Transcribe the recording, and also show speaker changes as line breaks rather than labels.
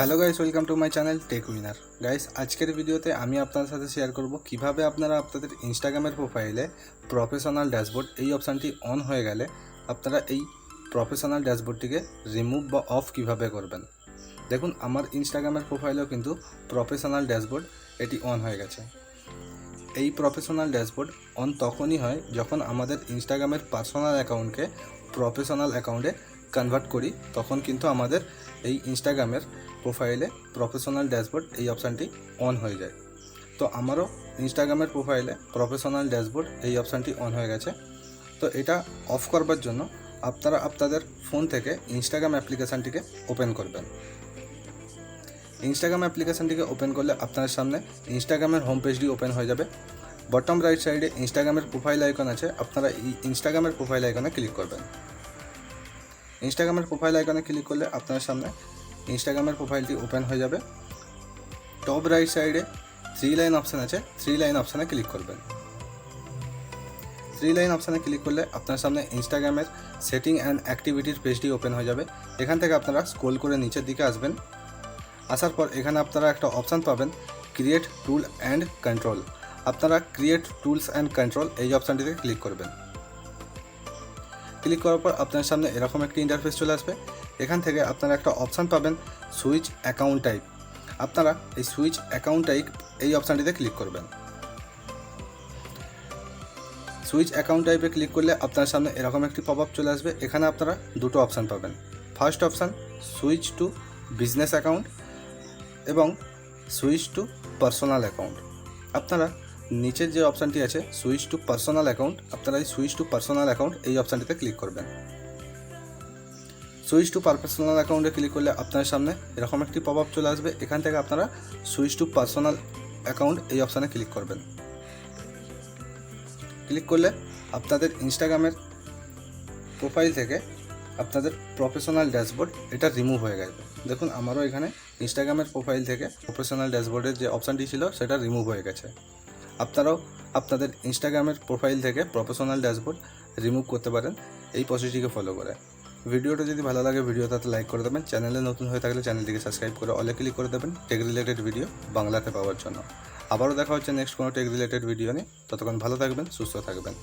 Hello guys, welcome to my channel tech winner. Guys, আজকের ভিডিওতে আমি আপনাদের সাথে শেয়ার করব কিভাবে আপনারা আপনাদের ইনস্টাগ্রামের প্রোফাইলে প্রফেশনাল ড্যাশবোর্ড এই অপশানটি অন হয়ে গেলে আপনারা এই প্রফেশনাল ড্যাশবোর্ডটিকে রিমুভ বা অফ কিভাবে করবেন। দেখুন, আমার ইনস্টাগ্রামের প্রোফাইলেও কিন্তু প্রফেশনাল ড্যাশবোর্ড এটি অন হয়ে গেছে। এই প্রফেশনাল ড্যাশবোর্ড অন তখনই হয় যখন আমাদের ইনস্টাগ্রামের পার্সোনাল অ্যাকাউন্টকে প্রফেশনাল অ্যাকাউন্টে কনভার্ট করি, তখন কিন্তু আমাদের এই ইনস্টাগ্রামের প্রোফাইলে প্রফেশনাল ড্যাশবোর্ড এই অপশানটি অন হয়ে যায়। তো আমারও ইনস্টাগ্রামের প্রোফাইলে প্রফেশনাল ড্যাশবোর্ড এই অপশানটি অন হয়ে গেছে। তো এটা অফ করবার জন্য আপনারা আপনাদের ফোন থেকে ইনস্টাগ্রাম অ্যাপ্লিকেশানটিকে ওপেন করবেন। ইনস্টাগ্রাম অ্যাপ্লিকেশানটিকে ওপেন করলে আপনার সামনে ইনস্টাগ্রামের হোম পেজটি ওপেন হয়ে যাবে। বটম রাইট সাইডে ইনস্টাগ্রামের প্রোফাইল আইকন আছে, আপনারা এই ইনস্টাগ্রামের প্রোফাইল আইকনে ক্লিক করবেন। ইনস্টাগ্রামের প্রোফাইল আইকনে ক্লিক করলে আপনার সামনে ইনস্টাগ্রামের প্রোফাইলটি ওপেন হয়ে যাবে। টপ রাইট সাইডে 3 লাইন অপশান আছে, 3 লাইন অপশানে ক্লিক করবেন। 3 লাইন অপশানে ক্লিক করলে আপনার সামনে ইনস্টাগ্রামের সেটিং অ্যান্ড অ্যাক্টিভিটির পেজটি ওপেন হয়ে যাবে। এখান থেকে আপনারা স্ক্রল করে নিচের দিকে আসবেন। আসার পর এখানে আপনারা একটা অপশান পাবেন, ক্রিয়েট টুল অ্যান্ড কন্ট্রোল। আপনারা ক্রিয়েট টুলস অ্যান্ড কন্ট্রোল এই অপশানটিতে ক্লিক করবেন। ক্লিক করার পর আপনার সামনে এরকম একটি ইন্টারফেস চলে আসবে। এখান থেকে আপনারা একটা অপশান পাবেন, সুইচ অ্যাকাউন্ট টাইপ। আপনারা এই সুইচ অ্যাকাউন্ট টাইপ এই অপশানটিতে ক্লিক করবেন। সুইচ অ্যাকাউন্ট টাইপে ক্লিক করলে আপনার সামনে এরকম একটি পপ আপ চলে আসবে। এখানে আপনারা দুটো অপশান পাবেন। First option switch to business account এবং সুইচ টু পার্সোনাল অ্যাকাউন্ট। আপনারা নিচের যে অপশানটি আছে সুইচ টু পার্সোনাল অ্যাকাউন্ট, আপনারা এই সুইচ টু পার্সোনাল অ্যাকাউন্ট এই অপশানটিতে ক্লিক করবেন। সুইচ টু পার্সোনাল অ্যাকাউন্টে ক্লিক করলে আপনার সামনে এরকম একটি পপ আপ চলে আসবে। এখান থেকে আপনারা সুইচ টু পার্সোনাল অ্যাকাউন্ট এই অপশানে ক্লিক করবেন। ক্লিক করলে আপনাদের ইনস্টাগ্রামের প্রোফাইল থেকে আপনাদের প্রফেশনাল ড্যাশবোর্ড এটা রিমুভ হয়ে গেছে। দেখুন, আমারও এখানে ইনস্টাগ্রামের প্রোফাইল থেকে প্রফেশনাল ড্যাশবোর্ডের যে অপশানটি ছিল সেটা রিমুভ হয়ে গেছে। আপনারাও আপনাদের ইনস্টাগ্রামের প্রোফাইল থেকে প্রফেশনাল ড্যাশবোর্ড রিমুভ করতে পারেন এই প্রসেসটিকে ফলো করে। ভিডিওটা যদি ভালো লাগে ভিডিওটাতে লাইক করে দেবেন। চ্যানেলে নতুন হয়ে থাকলে চ্যানেলটিকে সাবস্ক্রাইব করে অলে ক্লিক করে দেবেন টেক রিলেটেড ভিডিও বাংলাতে পাওয়ার জন্য। আবারও দেখা হচ্ছে নেক্সট কোনো টেক রিলেটেড ভিডিও নিয়ে। ততক্ষণ ভালো থাকবেন, সুস্থ থাকবেন।